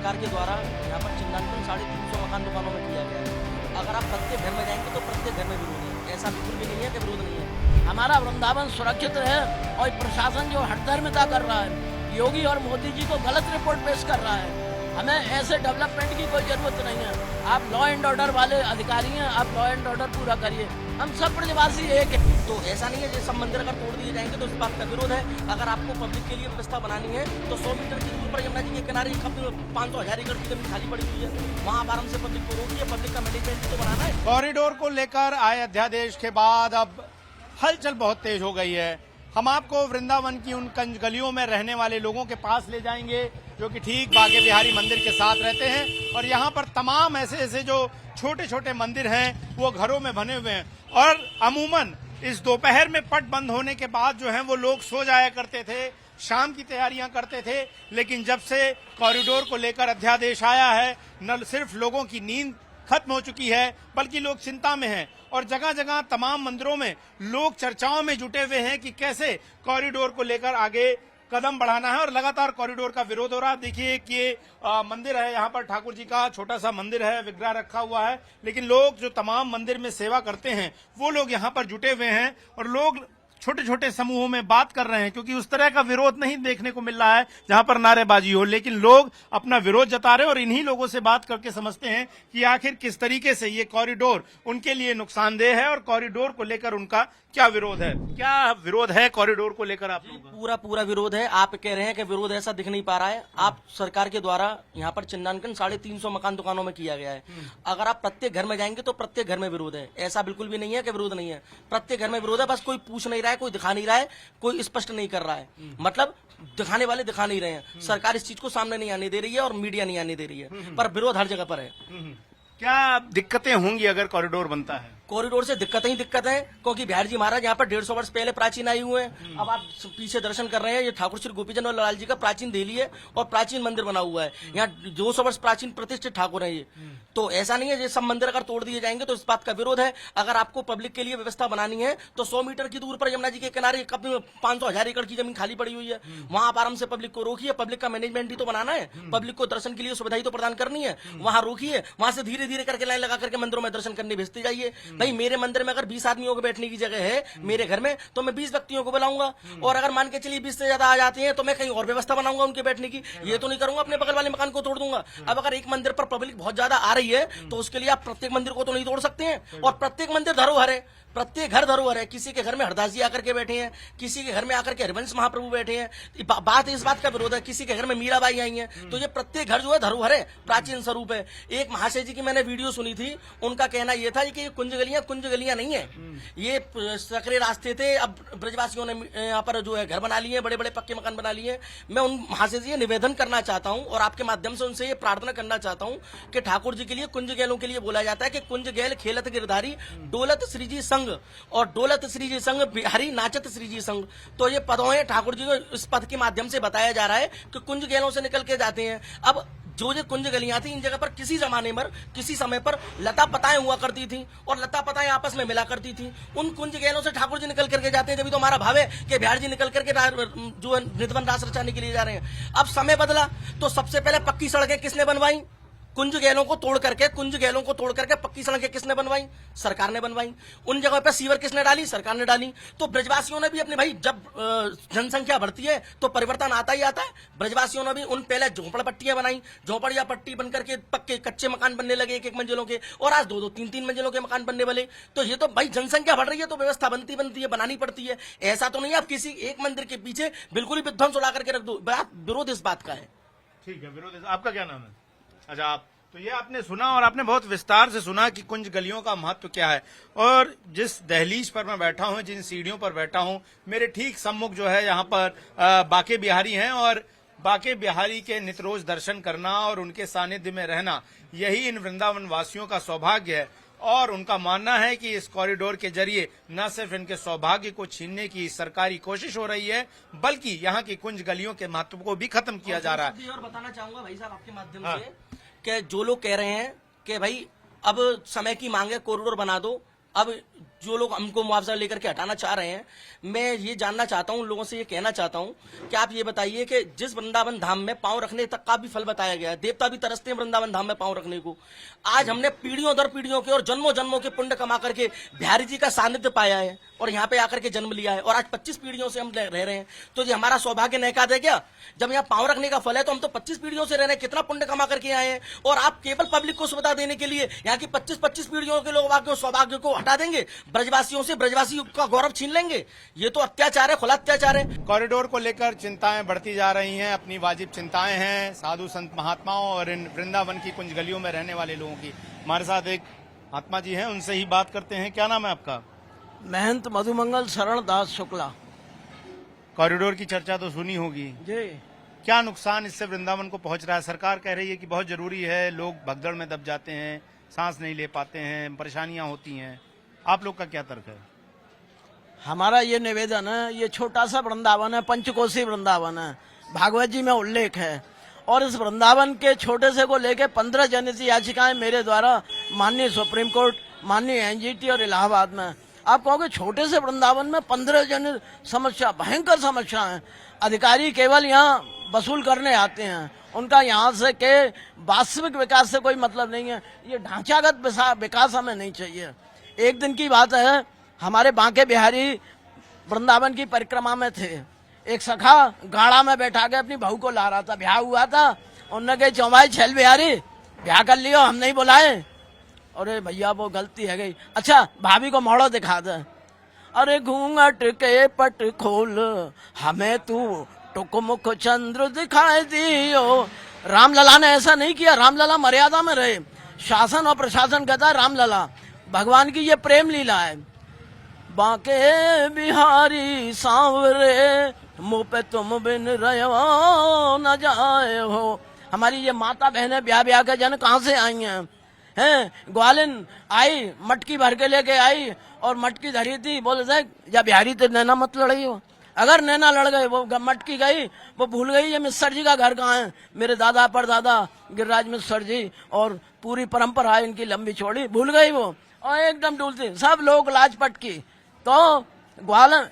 सरकार के द्वारा यहाँ पर चिन्हांकन 350 मकान दुकानों में किया गया है। अगर आप प्रत्येक घर में जाएंगे तो प्रत्येक घर में विरोध है, ऐसा बिल्कुल भी नहीं है कि विरोध नहीं है। हमारा वृंदावन सुरक्षित है और प्रशासन जो हठधर्मिता कर रहा है, योगी और मोदी जी को गलत रिपोर्ट पेश कर रहा है। हमें ऐसे डेवलपमेंट की कोई जरूरत नहीं है। आप लॉ एंड ऑर्डर वाले अधिकारी हैं, आप लॉ एंड ऑर्डर पूरा करिए। हम सब ब्रजवासी एक है, तो ऐसा नहीं है कि सब मंदिर अगर तोड़ दिए जाएंगे तो इस बात का विरोध है। अगर आपको पब्लिक के लिए व्यवस्था बनानी है तो 100 मीटर की दूर पर यमुना जी के किनारे 500,000 एकड़ की जमीन खाली पड़ी हुई है, वहाँ आराम से पब्लिक को रोकिए। पब्लिक का मैनेजमेंट तो बनाना है। कॉरिडोर को लेकर आए अध्यादेश के बाद अब हलचल बहुत तेज हो गई है। हम आपको वृंदावन की उन कंज गलियों में रहने वाले लोगों के पास ले जाएंगे जो कि ठीक बांके बिहारी मंदिर के साथ रहते हैं, और यहाँ पर तमाम ऐसे जो छोटे छोटे मंदिर हैं वो घरों में बने हुए हैं। और अमूमन इस दोपहर में पट बंद होने के बाद जो है वो लोग सो जाया करते थे, शाम की तैयारियां करते थे। लेकिन जब से कॉरिडोर को लेकर अध्यादेश आया है, न सिर्फ लोगों की नींद खत्म हो चुकी है बल्कि लोग चिंता में हैं, और जगह जगह तमाम मंदिरों में लोग चर्चाओं में जुटे हुए हैं कि कैसे कॉरिडोर को लेकर आगे कदम बढ़ाना है। और लगातार कॉरिडोर का विरोध हो रहा है। देखिए कि मंदिर है, यहाँ पर ठाकुर जी का छोटा सा मंदिर है, विग्रह रखा हुआ है, लेकिन लोग जो तमाम मंदिर में सेवा करते हैं वो लोग यहाँ पर जुटे हुए हैं और लोग छोटे छोटे समूहों में बात कर रहे हैं, क्योंकि उस तरह का विरोध नहीं देखने को मिल रहा है जहां पर नारेबाजी हो, लेकिन लोग अपना विरोध जता रहे हैं। और इन्हीं लोगों से बात करके समझते हैं कि आखिर किस तरीके से ये कॉरिडोर उनके लिए नुकसानदेह है और कॉरिडोर को लेकर उनका क्या विरोध है। क्या विरोध है कॉरिडोर को लेकर आप लोगों का? पूरा विरोध है। आप कह रहे हैं कि विरोध ऐसा दिख नहीं पा रहा है। आप सरकार के द्वारा यहाँ पर चिन्हांकन 350 मकान दुकानों में किया गया है। अगर आप प्रत्येक घर में जाएंगे तो प्रत्येक घर में विरोध है, ऐसा बिल्कुल भी नहीं है कि विरोध नहीं है। प्रत्येक घर में विरोध है, बस कोई पूछ नहीं रहा है, कोई दिखा नहीं रहा है, कोई स्पष्ट नहीं कर रहा है। मतलब दिखाने वाले दिखा नहीं रहे हैं। सरकार इस चीज को सामने नहीं आने दे रही है और मीडिया नहीं आने दे रही है, पर विरोध हर जगह पर है। क्या दिक्कतें होंगी अगर कॉरिडोर बनता है? कॉरिडोर से दिक्कत ही दिक्कत है, क्योंकि बिहार जी महाराज यहाँ पर 150 वर्ष पहले प्राचीन आए हुए हैं। अब आप पीछे दर्शन कर रहे हैं, ये ठाकुर श्री गोपीचंद और लाल जी का प्राचीन देली है और प्राचीन मंदिर बना हुआ है। यहाँ 200 वर्ष प्राचीन प्रतिष्ठित ठाकुर है ये। तो ऐसा नहीं है ये सब मंदिर अगर तोड़ दिए जाएंगे तो इस बात का विरोध है। अगर आपको पब्लिक के लिए व्यवस्था बनानी है तो 100 मीटर की दूर पर यमुना जी के किनारे 500,000 एकड़ की जमीन खाली पड़ी हुई है, वहाँ आप आराम से पब्लिक को रोकिए। पब्लिक का मैनेजमेंट ही तो बनाना है, पब्लिक को दर्शन के लिए सुविधा ही तो प्रदान करनी है। वहाँ रोकिए, वहाँ से धीरे धीरे करके लाइन लगा करके मंदिरों में दर्शन करने भेजते जाइए। भाई मेरे मंदिर में अगर 20 आदमियों को बैठने की जगह है मेरे घर में तो मैं 20 व्यक्तियों को बुलाऊंगा, और अगर मान के चलिए 20 से ज्यादा आ जाते हैं तो मैं कहीं और व्यवस्था बनाऊंगा उनके बैठने की। ये तो नहीं करूंगा अपने बगल वाले मकान को तोड़ दूंगा। अब अगर एक मंदिर पर पब्लिक बहुत ज्यादा आ रही है तो उसके लिए आप प्रत्येक मंदिर को तो नहीं तोड़ सकते हैं। और प्रत्येक मंदिर धरोहर है, प्रत्येक घर धरोहर है। किसी के घर में हरदास जी आकर के बैठे हैं, किसी के घर में आकर के हरिवंश महाप्रभु बैठे हैं। बात इस बात का विरोध है, किसी के घर में मीराबाई आई हैं। तो ये प्रत्येक घर जो है धरोहर है, प्राचीन स्वरूप है। एक महाशय जी की मैंने वीडियो सुनी थी, उनका कहना यह था कि ये कुंज गलियां नहीं है, ये सकरे रास्ते थे। अब ब्रजवासियों ने यहाँ पर जो है घर बना लिए, बड़े बड़े पक्के मकान बना लिए। मैं उन महाशय जी निवेदन करना चाहता हूँ और आपके माध्यम से उनसे ये प्रार्थना करना चाहता हूँ कि ठाकुर जी के लिए कुंज गैलों के लिए बोला जाता है कि कुंज गैल खेलत गिरधारी डोलत श्रीजी संग, और डोलत श्रीजी संग बिहारी नाचत श्रीजी संग। तो ये पदों है, ठाकुर जी को इस पद के माध्यम से बताया जा रहा है कि कुंज गैलों से निकल के जाते हैं। अब जो ये कुंज गलियां थी, इन जगह पर किसी जमाने पर किसी समय पर लता पताएं हुआ करती थी और लता पताएं आपस में मिला करती थी। उन कुंज गैलों से ठाकुर जी निकल करके जाते हैं। जब तो हमारा भाव है कि बिहार जी निकल करके जो निधवन रास रचाने के लिए जा रहे हैं। अब समय बदला तो सबसे पहले पक्की सड़कें किसने बनवाई? कुंज गैलों को तोड़ करके पक्की सड़कें किसने बनवाई? सरकार ने बनवाई। उन जगहों पे सीवर किसने डाली? सरकार ने डाली। तो ब्रजवासियों ने भी अपने, भाई जब जनसंख्या बढ़ती है तो परिवर्तन आता ही आता है। ब्रजवासियों ने भी उन पहले झोपड़पट्टियां बनाई, झोपड़िया पट्टी बन करके पक्के कच्चे मकान बनने लगे एक मंजिलों के, और आज 2-2, 3-3 मंजिलों के मकान बनने वाले। तो ये तो भाई जनसंख्या बढ़ रही है तो व्यवस्था बनती है, बनानी पड़ती है। ऐसा तो नहीं आप किसी एक मंदिर के पीछे बिल्कुल ही विध्वंस उड़ा करके रख दो। विरोध इस बात का है। ठीक है, विरोध। आपका क्या नाम है? अच्छा, आप तो ये आपने सुना और आपने बहुत विस्तार से सुना कि कुंज गलियों का महत्व क्या है। और जिस दहलीज पर मैं बैठा हूं, जिन सीढ़ियों पर बैठा हूं, मेरे ठीक सम्मुख जो है यहाँ पर बांके बिहारी हैं, और बांके बिहारी के नितरोज दर्शन करना और उनके सानिध्य में रहना, यही इन वृंदावन वासियों का सौभाग्य है। और उनका मानना है कि इस कॉरिडोर के जरिए न सिर्फ इनके सौभाग्य को छीनने की सरकारी कोशिश हो रही है, बल्कि यहाँ की कुंज गलियों के महत्व को भी खत्म किया जा रहा है। और बताना चाहूंगा भाई साहब आपके माध्यम से कि जो लोग कह रहे हैं कि भाई अब समय की मांग है, कॉरिडोर बना दो, अब जो लोग हमको मुआवजा लेकर के हटाना चाह रहे हैं, मैं ये जानना चाहता हूँ, लोगों से ये कहना चाहता हूँ कि आप ये बताइए कि जिस वृंदावन धाम में पांव रखने तक का भी फल बताया गया है, देवता भी तरसते हैं वृंदावन धाम में पांव रखने को। आज हमने पीढ़ियों दर पीढ़ियों के और जन्मों जन्मों के पुण्य कमा करके बिहारी जी का सानिध्य पाया है और यहाँ पे आकर के जन्म लिया है, और आज 25 पीढ़ियों से हम रह रहे हैं। तो ये हमारा सौभाग्य नहका दे क्या? जब यहाँ पांव रखने का फल है तो हम तो 25 पीढ़ियों से रह रहे हैं, कितना पुण्य कमा करके आए हैं, और आप केवल पब्लिक को सुविधा देने के लिए यहाँ की 25 पीढ़ियों के लोग आके सौभाग्य को हटा देंगे, ब्रजवासियों से ब्रजवासी का गौरव छीन लेंगे। ये तो अत्याचार है, खुला अत्याचार है। कॉरिडोर को लेकर चिंताएं बढ़ती जा रही हैं, अपनी वाजिब चिंताएं हैं साधु संत महात्माओं और इन वृंदावन की कुंज गलियों में रहने वाले लोगों की। हमारे साथ एक महात्मा जी हैं, उनसे ही बात करते हैं। क्या नाम है आपका? महंत मधुमंगल शरण दास शुक्ला कॉरिडोर की चर्चा तो सुनी होगी, जी। क्या नुकसान इससे वृंदावन को पहुंच रहा है? सरकार कह रही है कि बहुत जरूरी है, लोग भगदड़ में दब जाते हैं, सांस नहीं ले पाते हैं, परेशानियां होती हैं। आप लोग का क्या तर्क है? हमारा ये निवेदन है, ये छोटा सा वृंदावन है, पंचकोशी वृंदावन है, भागवत जी में उल्लेख है, और इस वृंदावन के छोटे से को लेके 15 जनहित याचिकाएं मेरे द्वारा माननीय सुप्रीम कोर्ट, माननीय एनजीटी और इलाहाबाद में। आप कहोगे छोटे से वृंदावन में 15 जनहित समस्या, भयंकर समस्या है। अधिकारी केवल यहाँ वसूल करने आते हैं, उनका यहाँ से के वास्तविक विकास से कोई मतलब नहीं है। ये ढांचागत विकास हमें नहीं चाहिए। एक दिन की बात है, हमारे बांके बिहारी वृंदावन की परिक्रमा में थे, एक सखा गाड़ा में बैठा के अपनी बहू को ला रहा था, ब्याह हुआ था। उन्होंने कहा चौमाई छेल बिहारी ब्याह कर लियो, हम नहीं बुलाए। अरे भैया वो गलती है गई। अच्छा भाभी को मोड़ो दिखा दे। अरे घूंघट के पट खोल हमें तू टुक मुख चंद्र दिखाई दियो। रामलला ने ऐसा नहीं किया, रामलला मर्यादा में रहे। शासन और प्रशासन कहता है रामलला, भगवान की ये प्रेम लीला है। बांके बिहारी सांवरे मुँह पे तुम बिन रहो न जाए हो। हमारी ये माता बहनें ब्याह ब्याह के जन कहाँ से आई हैं? ग्वालिन आई, मटकी भर के लेके आई और मटकी धरी थी, बोले थे या बिहारी तो नैना मत लड़ाई हो। अगर नैना लड़ गए, वो मटकी गई, वो भूल गई ये मिस्टर जी का घर कहाँ है। मेरे दादा परदादा गिरिराज मिस्टर जी और पूरी परंपरा है इनकी लंबी चौड़ी, भूल गई वो, और एकदम डूलती। सब लोग लाज पटकी। तो ग्वालन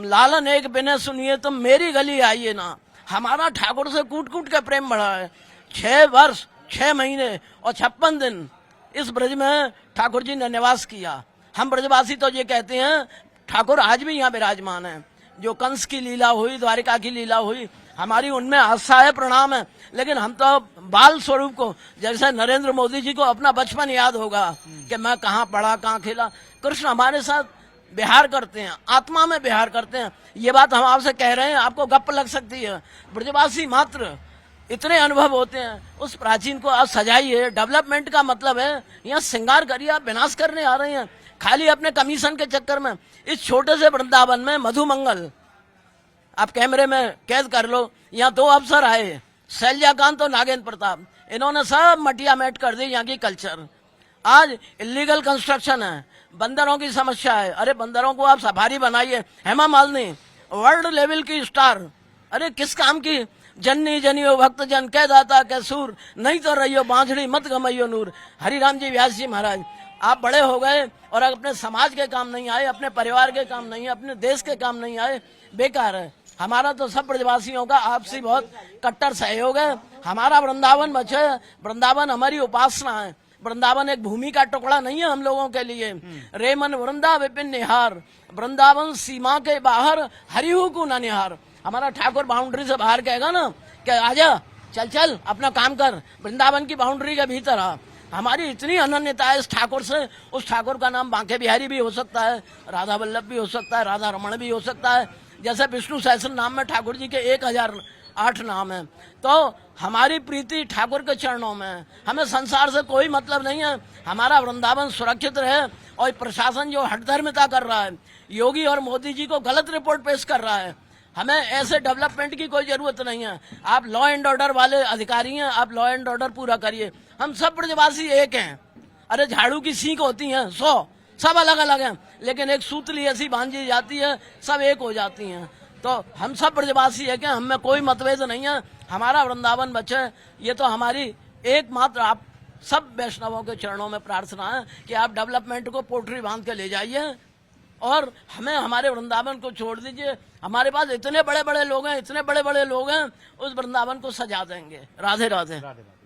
लालन एक बिने सुनिए तो मेरी गली आइए ना। हमारा ठाकुर से कूट कूट के प्रेम बढ़ा है। 6 वर्ष 6 महीने और 56 दिन इस ब्रज में ठाकुर जी ने निवास किया। हम ब्रजवासी तो ये कहते हैं ठाकुर आज भी यहाँ विराजमान है। जो कंस की लीला हुई, द्वारिका की लीला हुई, हमारी उनमें आस्था है, प्रणाम है। लेकिन हम तो बाल स्वरूप को, जैसे नरेंद्र मोदी जी को अपना बचपन याद होगा कि मैं कहाँ पढ़ा, कहाँ खेला, कृष्ण हमारे साथ बिहार करते हैं, आत्मा में बिहार करते हैं। ये बात हम आपसे कह रहे हैं, आपको गप लग सकती है। ब्रजवासी मात्र इतने अनुभव होते हैं। उस प्राचीन को आप सजाइए। डेवलपमेंट का मतलब है यहाँ श्रृंगार करिए। आप विनाश करने आ रहे हैं खाली अपने कमीशन के चक्कर में। इस छोटे से वृंदावन में मधुमंगल आप कैमरे में कैद कर लो। यहाँ 2 अफसर आए, शैलजाकांत और नागेंद्र प्रताप, इन्होंने सब मटिया मेट कर दी यहाँ की कल्चर। आज इलीगल कंस्ट्रक्शन है, बंदरों की समस्या है। अरे बंदरों को आप सफारी बनाइए। हेमा मालिनी वर्ल्ड लेवल की स्टार, अरे किस काम की? जन्नी जनियो भक्त जन कह दाता कह सूर, नहीं तो रहियो बांझड़ी मत गमइयो नूर। हरिराम जी व्यास जी महाराज, आप बड़े हो गए और अपने समाज के काम नहीं आए, अपने परिवार के काम नहीं, अपने देश के काम नहीं आए, बेकार है। हमारा तो सब ब्रजवासियों का आपसी बहुत कट्टर सहयोग है। हमारा वृंदावन बचे, वृंदावन हमारी उपासना है। वृंदावन एक भूमि का टुकड़ा नहीं है हम लोगों के लिए। रेमन वृंदा विपिन निहार, वृंदावन सीमा के बाहर हरिहु को न निहार। हमारा ठाकुर बाउंड्री से बाहर कहेगा ना कि आजा चल चल अपना काम कर, वृंदावन की बाउंड्री के भीतर आ। हमारी इतनी अनन्यता है इस ठाकुर से। उस ठाकुर का नाम बांके बिहारी भी हो सकता है, राधा वल्लभ भी हो सकता है, राधा रमण भी हो सकता है। जैसे विष्णु सहस्त्र नाम में ठाकुर जी के 1008 नाम है। तो हमारी प्रीति ठाकुर के चरणों में है। हमें संसार से कोई मतलब नहीं है। हमारा वृंदावन सुरक्षित रहे। और प्रशासन जो हठधर्मिता कर रहा है, योगी और मोदी जी को गलत रिपोर्ट पेश कर रहा है, हमें ऐसे डेवलपमेंट की कोई जरूरत नहीं है। आप लॉ एंड ऑर्डर वाले अधिकारी हैं, आप लॉ एंड ऑर्डर पूरा करिए। हम सब ब्रजवासी एक हैं। अरे झाड़ू की सीख होती है 100, सब अलग अलग हैं, लेकिन एक सूतली ऐसी बांधी जाती है, सब एक हो जाती हैं। तो हम सब ब्रजवासी एक हैं, हमें कोई मतभेद नहीं है। हमारा वृंदावन बचे, ये तो हमारी एकमात्र आप सब वैष्णवों के चरणों में प्रार्थना है कि आप डेवलपमेंट को पोटरी बांध के ले जाइए और हमें हमारे वृंदावन को छोड़ दीजिए। हमारे पास इतने बड़े बड़े लोग हैं, इतने बड़े बड़े लोग हैं, उस वृंदावन को सजा देंगे। राधे राधे। राधे राधे।